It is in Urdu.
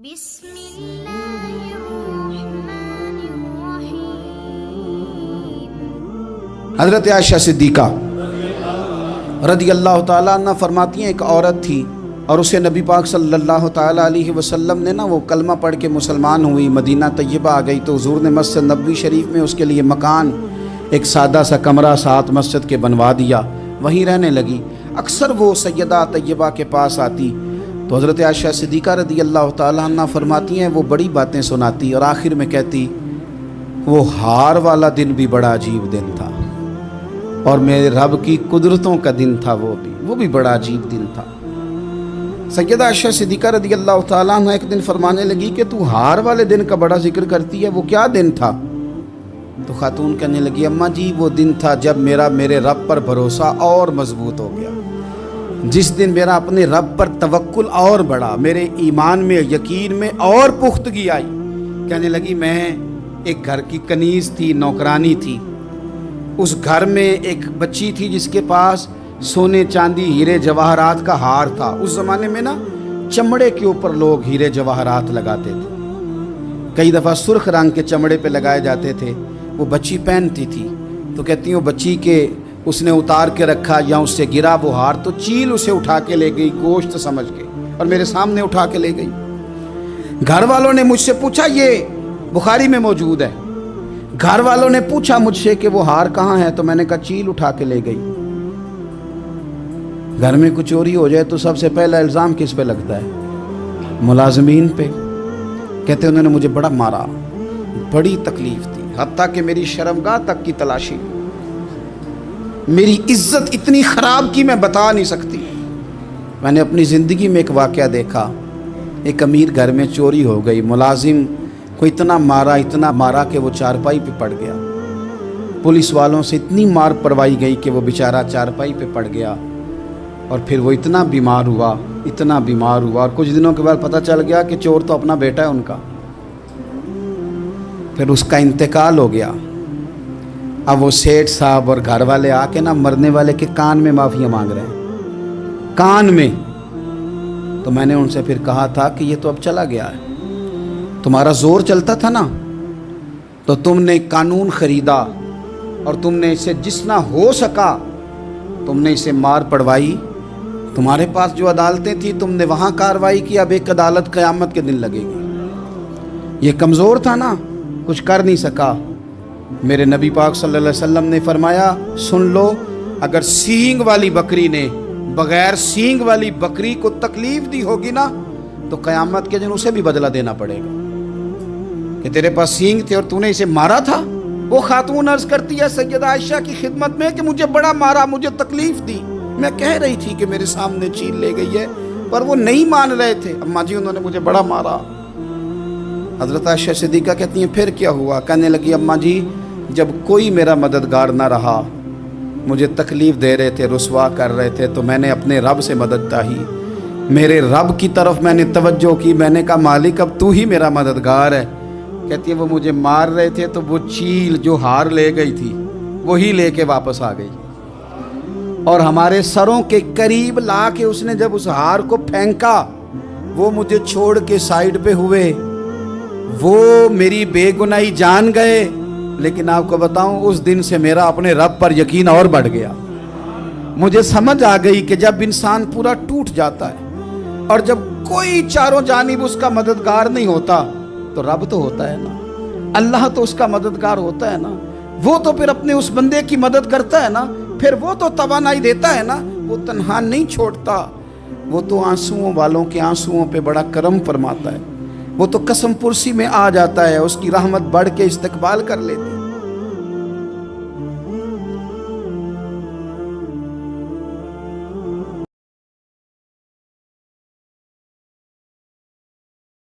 بسم اللہ الرحمن الرحیم۔ حضرت عائشہ صدیقہ رضی اللہ تعالیٰ عنہ فرماتی ہیں ایک عورت تھی اور اسے نبی پاک صلی اللہ تعالیٰ علیہ وسلم نے وہ کلمہ پڑھ کے مسلمان ہوئی، مدینہ طیبہ آ گئی تو حضور نے مسجد نبوی شریف میں اس کے لیے مکان، ایک سادہ سا کمرہ ساتھ مسجد کے بنوا دیا، وہیں رہنے لگی۔ اکثر وہ سیدہ طیبہ کے پاس آتی تو حضرت عائشہ صدیقہ رضی اللہ تعالیٰ عنہ فرماتی ہیں وہ بڑی باتیں سناتی اور آخر میں کہتی وہ ہار والا دن بھی بڑا عجیب دن تھا اور میرے رب کی قدرتوں کا دن تھا، وہ بھی بڑا عجیب دن تھا۔ سیدہ عائشہ صدیقہ رضی اللہ تعالیٰ عنہ ایک دن فرمانے لگی کہ تو ہار والے دن کا بڑا ذکر کرتی ہے، وہ کیا دن تھا؟ تو خاتون کہنے لگی اماں جی وہ دن تھا جب میرے رب پر بھروسہ اور مضبوط ہو گیا، جس دن میرا اپنے رب پر توکل اور بڑھا، میرے ایمان میں یقین میں اور پختگی آئی۔ کہنے لگی میں ایک گھر کی کنیز تھی، نوکرانی تھی، اس گھر میں ایک بچی تھی جس کے پاس سونے چاندی ہیرے جواہرات کا ہار تھا۔ اس زمانے میں چمڑے کے اوپر لوگ ہیرے جواہرات لگاتے تھے، کئی دفعہ سرخ رنگ کے چمڑے پہ لگائے جاتے تھے، وہ بچی پہنتی تھی تو کہتی ہوں بچی کے اس نے اتار کے رکھا یا اس سے گرا وہ ہار تو چیل اسے اٹھا کے لے گئی گوشت سمجھ کے اور میرے سامنے اٹھا کے لے گئی۔ گھر والوں نے مجھ سے پوچھا، یہ بخاری میں موجود ہے، گھر والوں نے پوچھا مجھ سے کہ وہ ہار کہاں ہے تو میں نے کہا چیل اٹھا کے لے گئی۔ گھر میں کچھ چوری ہو جائے تو سب سے پہلا الزام کس پہ لگتا ہے؟ ملازمین پہ۔ کہتے انہوں نے مجھے بڑا مارا، بڑی تکلیف تھی، حتیٰ کہ میری شرمگاہ تک کی تلاشی، میری عزت اتنی خراب کی میں بتا نہیں سکتی۔ میں نے اپنی زندگی میں ایک واقعہ دیکھا، ایک امیر گھر میں چوری ہو گئی، ملازم کو اتنا مارا کہ وہ چارپائی پہ پڑ گیا، پولیس والوں سے اتنی مار پڑوائی گئی کہ وہ بیچارہ چارپائی پہ پڑ گیا اور پھر وہ اتنا بیمار ہوا اور کچھ دنوں کے بعد پتہ چل گیا کہ چور تو اپنا بیٹا ہے ان کا، پھر اس کا انتقال ہو گیا۔ اب وہ سیٹھ صاحب اور گھر والے آ کے مرنے والے کے کان میں معافی مانگ رہے ہیں، کان میں۔ تو میں نے ان سے پھر کہا تھا کہ یہ تو اب چلا گیا ہے، تمہارا زور چلتا تھا نا تو تم نے قانون خریدا اور تم نے اسے جتنا ہو سکا تم نے اسے مار پڑوائی، تمہارے پاس جو عدالتیں تھیں تم نے وہاں کارروائی کی، اب ایک عدالت قیامت کے دن لگے گی۔ یہ کمزور تھا نا، کچھ کر نہیں سکا۔ میرے نبی پاک صلی اللہ علیہ وسلم نے فرمایا سن لو، اگر سینگ والی بکری نے بغیر سینگ والی بکری کو تکلیف دی ہوگی نا تو قیامت کے دن اسے بھی بدلہ دینا پڑے گا کہ تیرے پاس سینگ تھے اور تو نے اسے مارا تھا۔ وہ خاتون عرض کرتی ہے سیدہ عائشہ کی خدمت میں کہ مجھے بڑا مارا، مجھے تکلیف دی، میں کہہ رہی تھی کہ میرے سامنے چیل لے گئی ہے پر وہ نہیں مان رہے تھے، اماں جی انہوں نے مجھے بڑا مارا۔ حضرت عائشہ صدیقہ کہتی ہیں پھر کیا ہوا؟ کہنے لگی اماں جی جب کوئی میرا مددگار نہ رہا، مجھے تکلیف دے رہے تھے، رسوا کر رہے تھے، تو میں نے اپنے رب سے مدد چاہی، میرے رب کی طرف میں نے توجہ کی، میں نے کہا مالک اب تو ہی میرا مددگار ہے۔ کہتی ہے وہ مجھے مار رہے تھے تو وہ چیل جو ہار لے گئی تھی وہی لے کے واپس آ گئی اور ہمارے سروں کے قریب لا کے اس نے جب اس ہار کو پھینکا وہ مجھے چھوڑ کے سائیڈ پہ ہوئے، وہ میری بے گناہی جان گئے، لیکن آپ کو بتاؤں اس دن سے میرا اپنے رب پر یقین اور بڑھ گیا۔ مجھے سمجھ آ گئی کہ جب انسان پورا ٹوٹ جاتا ہے اور جب کوئی چاروں جانب اس کا مددگار نہیں ہوتا تو رب تو ہوتا ہے نا، اللہ تو اس کا مددگار ہوتا ہے نا، وہ تو پھر اپنے اس بندے کی مدد کرتا ہے نا، پھر وہ تو توانائی دیتا ہے نا، وہ تنہا نہیں چھوڑتا، وہ تو آنسوؤں والوں کے آنسوؤں پہ بڑا کرم فرماتا ہے، وہ تو قسم پرسی میں آ جاتا ہے، اس کی رحمت بڑھ کے استقبال کر لیتی ہے۔